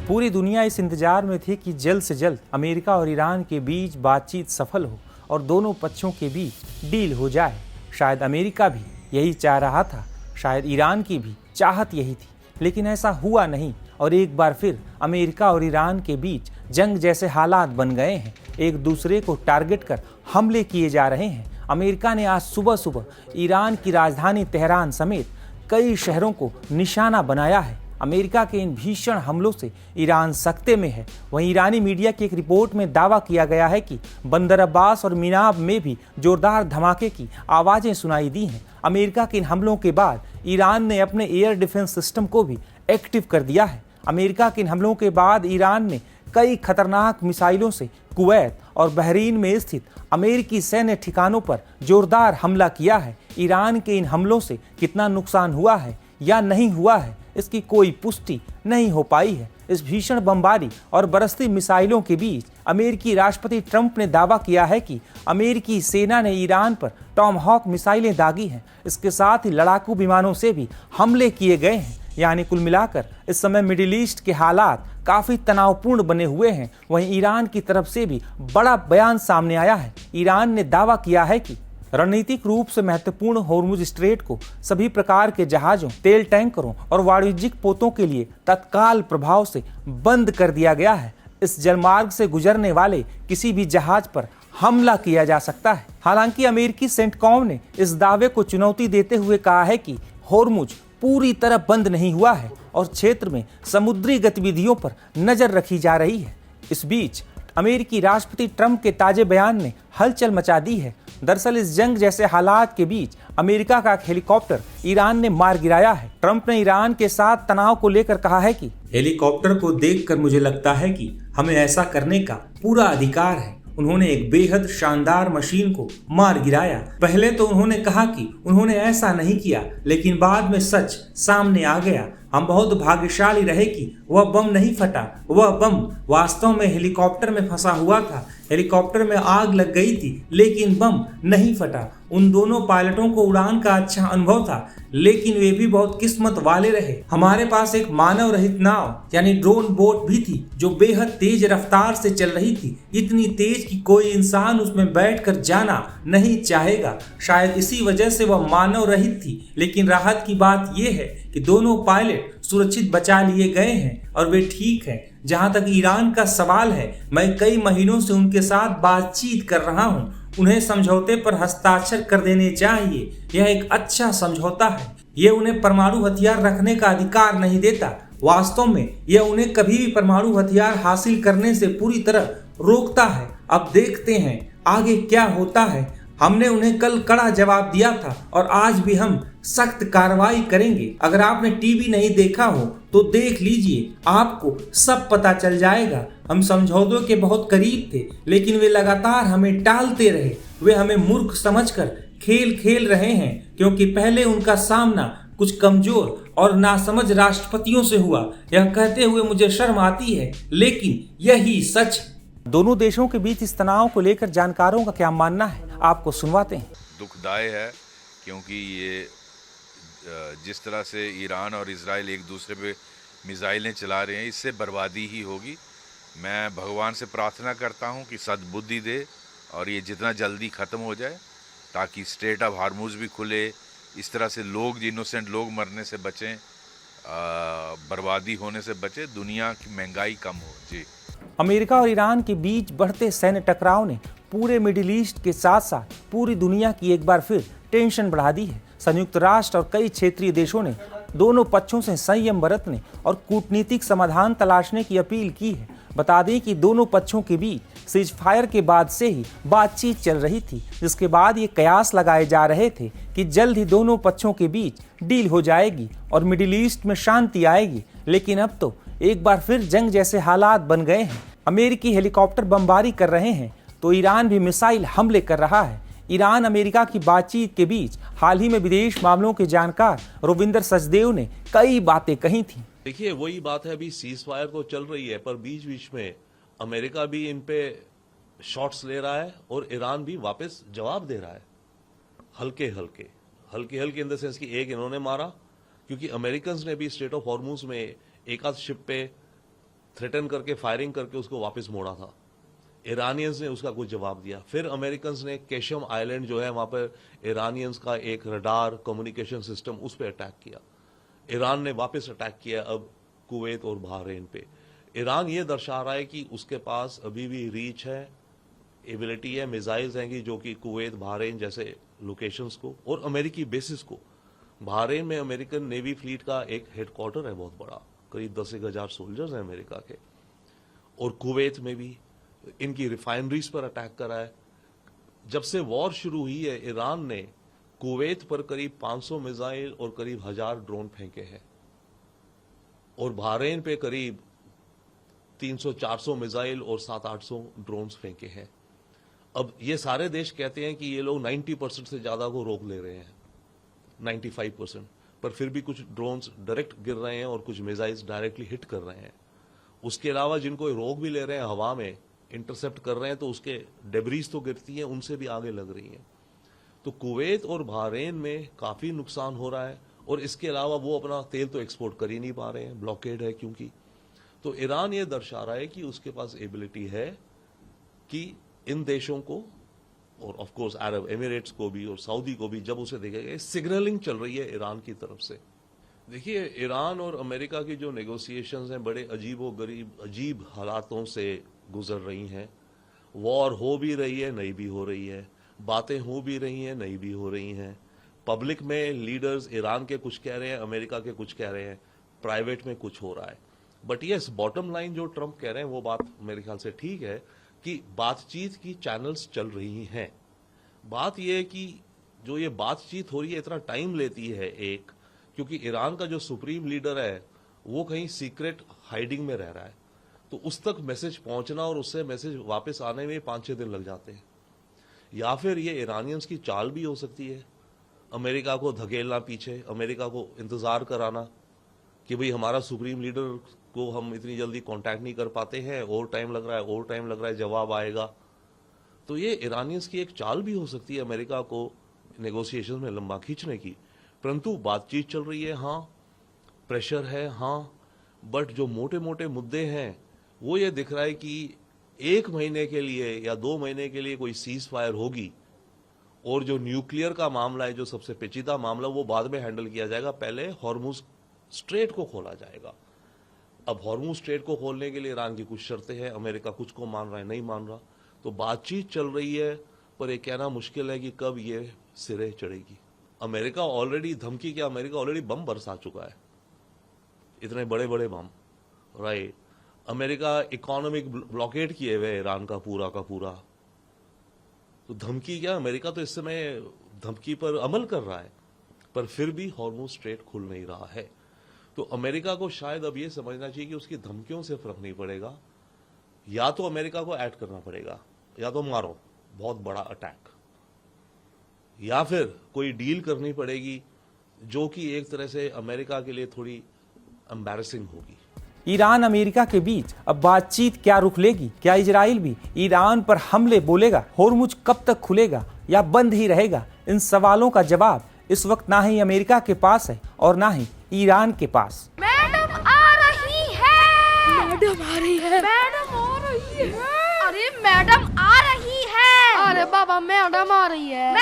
पूरी दुनिया इस इंतजार में थी कि जल्द से जल्द अमेरिका और ईरान के बीच बातचीत सफल हो और दोनों पक्षों के बीच डील हो जाए। शायद अमेरिका भी यही चाह रहा था, शायद ईरान की भी चाहत यही थी, लेकिन ऐसा हुआ नहीं और एक बार फिर अमेरिका और ईरान के बीच जंग जैसे हालात बन गए हैं। एक दूसरे को टारगेट कर हमले किए जा रहे हैं। अमेरिका ने आज सुबह सुबह ईरान की राजधानी तेहरान समेत कई शहरों को निशाना बनाया है। अमेरिका के इन भीषण हमलों से ईरान सख्ते में है। वहीं ईरानी मीडिया की एक रिपोर्ट में दावा किया गया है कि बंदर अब्बास और मिनाब में भी जोरदार धमाके की आवाज़ें सुनाई दी हैं। अमेरिका के इन हमलों के बाद ईरान ने अपने एयर डिफेंस सिस्टम को भी एक्टिव कर दिया है। अमेरिका के इन हमलों के बाद ईरान ने कई खतरनाक मिसाइलों से कुवैत और बहरीन में स्थित अमेरिकी सैन्य ठिकानों पर जोरदार हमला किया है। ईरान के इन हमलों से कितना नुकसान हुआ है या नहीं हुआ है, इसकी कोई पुष्टि नहीं हो पाई है। इस भीषण बमबारी और बरसती मिसाइलों के बीच अमेरिकी राष्ट्रपति ट्रंप ने दावा किया है कि अमेरिकी सेना ने ईरान पर टॉमहॉक मिसाइलें दागी हैं। इसके साथ ही लड़ाकू विमानों से भी हमले किए गए हैं। यानी कुल मिलाकर इस समय मिडिल ईस्ट के हालात काफी तनावपूर्ण बने हुए हैं। वहीं ईरान की तरफ से भी बड़ा बयान सामने आया है। ईरान ने दावा किया है कि रणनीतिक रूप से महत्वपूर्ण होर्मुज स्ट्रेट को सभी प्रकार के जहाजों, तेल टैंकरों और वाणिज्यिक पोतों के लिए तत्काल प्रभाव से बंद कर दिया गया है। इस जलमार्ग से गुजरने वाले किसी भी जहाज पर हमला किया जा सकता है। हालांकि अमेरिकी सेंटकॉम ने इस दावे को चुनौती देते हुए कहा है कि होर्मुज पूरी तरह बंद नहीं हुआ है और क्षेत्र में समुद्री गतिविधियों पर नजर रखी जा रही है। इस बीच अमेरिकी राष्ट्रपति ट्रंप के ताजे बयान ने हलचल मचा दी है। दरअसल इस जंग जैसे हालात के बीच अमेरिका का एक हेलीकॉप्टर ईरान ने मार गिराया है। ट्रंप ने ईरान के साथ तनाव को लेकर कहा है कि हेलीकॉप्टर को देखकर मुझे लगता है कि हमें ऐसा करने का पूरा अधिकार है। उन्होंने एक बेहद शानदार मशीन को मार गिराया। पहले तो उन्होंने कहा कि उन्होंने ऐसा नहीं किया, लेकिन बाद में सच सामने आ गया। हम बहुत भाग्यशाली रहे कि वह बम नहीं फटा। वह बम वास्तव में हेलीकॉप्टर में फंसा हुआ था। हेलीकॉप्टर में आग लग गई थी, लेकिन बम नहीं फटा। उन दोनों पायलटों को उड़ान का अच्छा अनुभव था, लेकिन वे भी बहुत किस्मत वाले रहे। हमारे पास एक मानव रहित नाव यानी ड्रोन बोट भी थी, जो बेहद तेज रफ्तार से चल रही थी। इतनी तेज कि कोई इंसान उसमें बैठकर जाना नहीं चाहेगा। शायद इसी वजह से वह मानव रहित थी। लेकिन राहत की बात यह है कि दोनों पायलट सुरक्षित बचा लिए गए हैं और वे ठीक हैं। जहां तक ईरान का सवाल है, मैं कई महीनों से उनके साथ बातचीत कर रहा हूं। उन्हें समझौते पर हस्ताक्षर कर देने चाहिए। यह एक अच्छा समझौता है। यह उन्हें परमाणु हथियार रखने का अधिकार नहीं देता। वास्तव में यह उन्हें कभी भी परमाणु हथियार हासिल करने से पूरी तरह रोकता है। अब देखते हैं आगे क्या होता है। हमने उन्हें कल कड़ा जवाब दिया था और आज भी हम सख्त कार्रवाई करेंगे। अगर आपने टीवी नहीं देखा हो तो देख लीजिए, आपको सब पता चल जाएगा। हम समझौतों के बहुत करीब थे, लेकिन वे लगातार हमें टालते रहे। वे हमें मूर्ख समझकर खेल खेल रहे हैं, क्योंकि पहले उनका सामना कुछ कमजोर और नासमझ राष्ट्रपतियों से हुआ। यह कहते हुए मुझे शर्म आती है, लेकिन यही सच। दोनों देशों के बीच इस तनाव को लेकर जानकारों का क्या मानना है, आपको सुनवाते हैं। दुखदायी है, क्योंकि ये जिस तरह से ईरान और इजराइल एक दूसरे पे मिसाइलें चला रहे हैं, इससे बर्बादी ही होगी। मैं भगवान से प्रार्थना करता हूँ कि सद्बुद्धि दे और ये जितना जल्दी ख़त्म हो जाए, ताकि स्ट्रेट ऑफ हार्मुज भी खुले। इस तरह से लोग, इनोसेंट लोग मरने से बचें, बर्बादी होने से बचे, दुनिया की महंगाई कम हो। जी। अमेरिका और ईरान के बीच बढ़ते सैन्य टकराव ने पूरे मिडिल ईस्ट के साथ साथ पूरी दुनिया की एक बार फिर टेंशन बढ़ा दी है। संयुक्त राष्ट्र और कई क्षेत्रीय देशों ने दोनों पक्षों से संयम बरतने और कूटनीतिक समाधान तलाशने की अपील की है। बता दें कि दोनों पक्षों के बीच सीज फायर के बाद से ही बातचीत चल रही थी, जिसके बाद ये कयास लगाए जा रहे थे कि जल्द ही दोनों पक्षों के बीच डील हो जाएगी और मिडिल ईस्ट में शांति आएगी। लेकिन अब तो एक बार फिर जंग जैसे हालात बन गए हैं। अमेरिकी हेलीकॉप्टर बमबारी कर रहे हैं तो ईरान भी मिसाइल हमले कर रहा है। ईरान अमेरिका की बातचीत के बीच हाल ही में विदेश मामलों के जानकार रविंदर सचदेव ने कई बातें कही थी। देखिए, वही बात है, अभी सीज फायर तो चल रही है, पर बीच बीच में अमेरिका भी इन पे शॉट्स ले रहा है और ईरान भी वापस जवाब दे रहा है, हल्के हल्के इन द सेंस कि एक इन्होंने मारा, क्योंकि अमेरिकन ने भी स्ट्रेट ऑफ हॉर्मुज में एक आध शिप पे थ्रेटन करके फायरिंग करके उसको वापस मोड़ा था। ईरानियंस ने उसका कुछ जवाब दिया। फिर अमेरिकन्स ने केशम आइलैंड जो है वहां पर ईरानियंस का एक रडार कम्युनिकेशन सिस्टम, उस पर अटैक किया। ईरान ने वापस अटैक किया अब कुवैत और बहरीन पे। ईरान ये दर्शा रहा है कि उसके पास अभी भी रीच है, एबिलिटी है, मिसाइल्स हैं कि जो कि कुवैत, बहरीन जैसे लोकेशंस को और अमेरिकी बेसिस को, बहरीन में अमेरिकन नेवी फ्लीट का एक हेडक्वार्टर है बहुत बड़ा, करीब 10,000 सोल्जर्स हैं अमेरिका के, और कुवैत में भी इनकी रिफाइनरीज पर अटैक करा है। जब से वॉर शुरू हुई है ईरान ने कुवैत पर करीब 500 मिसाइल और करीब 1000 ड्रोन फेंके हैं, और बहरीन पे करीब 300-400 मिसाइल और 700-800 ड्रोन्स फेंके हैं। अब ये सारे देश कहते हैं कि ये लोग 90% से ज्यादा को रोक ले रहे हैं, 95%, पर फिर भी कुछ ड्रोन्स डायरेक्ट गिर रहे हैं और कुछ मिसाइल्स डायरेक्टली हिट कर रहे हैं। उसके अलावा जिनको रोक भी ले रहे हैं, हवा में इंटरसेप्ट कर रहे हैं, तो उसके डेब्रीज तो गिरती हैं, उनसे भी आगे लग रही हैं। तो कुवैत और बहरीन में काफी नुकसान हो रहा है, और इसके अलावा वो अपना तेल तो एक्सपोर्ट कर ही नहीं पा रहे हैं, ब्लॉकेड है क्योंकि। तो ईरान ये दर्शा रहा है कि उसके पास एबिलिटी है कि इन देशों को, और ऑफ कोर्स अरब एमिरेट्स को भी और सऊदी को भी, जब उसे देखेगा, सिग्नलिंग चल रही है ईरान की तरफ से। देखिए, ईरान और अमेरिका की जो नेगोशिएशंस हैं बड़े अजीब हालातों से गुजर रही हैं। वॉर हो भी रही है, नहीं भी हो रही है, बातें हो भी रही हैं, नहीं भी हो रही हैं। पब्लिक में लीडर्स ईरान के कुछ कह रहे हैं, अमेरिका के कुछ कह रहे हैं, प्राइवेट में कुछ हो रहा है। बट यस, बॉटम लाइन जो ट्रंप कह रहे हैं वो बात मेरे ख्याल से ठीक है कि बातचीत की चैनल्स चल रही हैं। बात यह है कि जो ये बातचीत हो रही है इतना टाइम लेती है, एक क्योंकि ईरान का जो सुप्रीम लीडर है वो कहीं सीक्रेट हाइडिंग में रह रहा है, तो उस तक मैसेज पहुंचना और उससे मैसेज वापस आने में 5-6 दिन लग जाते हैं। या फिर ये ईरानियंस की चाल भी हो सकती है, अमेरिका को धकेलना पीछे, अमेरिका को इंतजार कराना कि भाई हमारा सुप्रीम लीडर को हम इतनी जल्दी कांटेक्ट नहीं कर पाते हैं, और टाइम लग रहा है, जवाब आएगा। तो ये ईरानियंस की एक चाल भी हो सकती है अमेरिका को नेगोशिएशन में लंबा खींचने की। परंतु बातचीत चल रही है, हाँ, प्रेशर है, हाँ, बट जो मोटे मोटे मुद्दे हैं वो ये दिख रहा है कि 1 महीने के लिए या 2 महीने के लिए कोई सीज फायर होगी, और जो न्यूक्लियर का मामला है, जो सबसे पेचीदा मामला, वो बाद में हैंडल किया जाएगा। पहले हॉर्मुज स्ट्रेट को खोला जाएगा। अब हॉर्मुज स्ट्रेट को खोलने के लिए ईरान की कुछ शर्तें हैं, अमेरिका कुछ को मान रहा है, नहीं मान रहा। तो बातचीत चल रही है, पर यह कहना मुश्किल है कि कब ये सिरे चढ़ेगी। अमेरिका ऑलरेडी धमकी क्या, अमेरिका ऑलरेडी बम बरसा चुका है, इतने बड़े बड़े बम, राइट। अमेरिका इकोनॉमिक ब्लॉकेड किए हुए ईरान का पूरा, तो धमकी क्या, अमेरिका तो इस समय धमकी पर अमल कर रहा है, पर फिर भी हॉर्मुज स्ट्रेट खुल नहीं रहा है। तो अमेरिका को शायद अब ये समझना चाहिए कि उसकी धमकियों से फर्क नहीं पड़ेगा, या तो अमेरिका को ऐड करना पड़ेगा, या तो मारो बहुत बड़ा अटैक, या फिर कोई डील करनी पड़ेगी जो कि एक तरह से अमेरिका के लिए थोड़ी एम्बैरेसिंग होगी। ईरान अमेरिका के बीच अब बातचीत क्या रुख लेगी? क्या इजराइल भी ईरान पर हमले बोलेगा? होर्मुज कब तक खुलेगा या बंद ही रहेगा? इन सवालों का जवाब इस वक्त ना ही अमेरिका के पास है और ना ही ईरान के पास। मैडम आ रही है। मैडम आ रही है। मैडम आ रही है। अरे मैडम आ रही है। अरे बाबा मैडम आ रही है।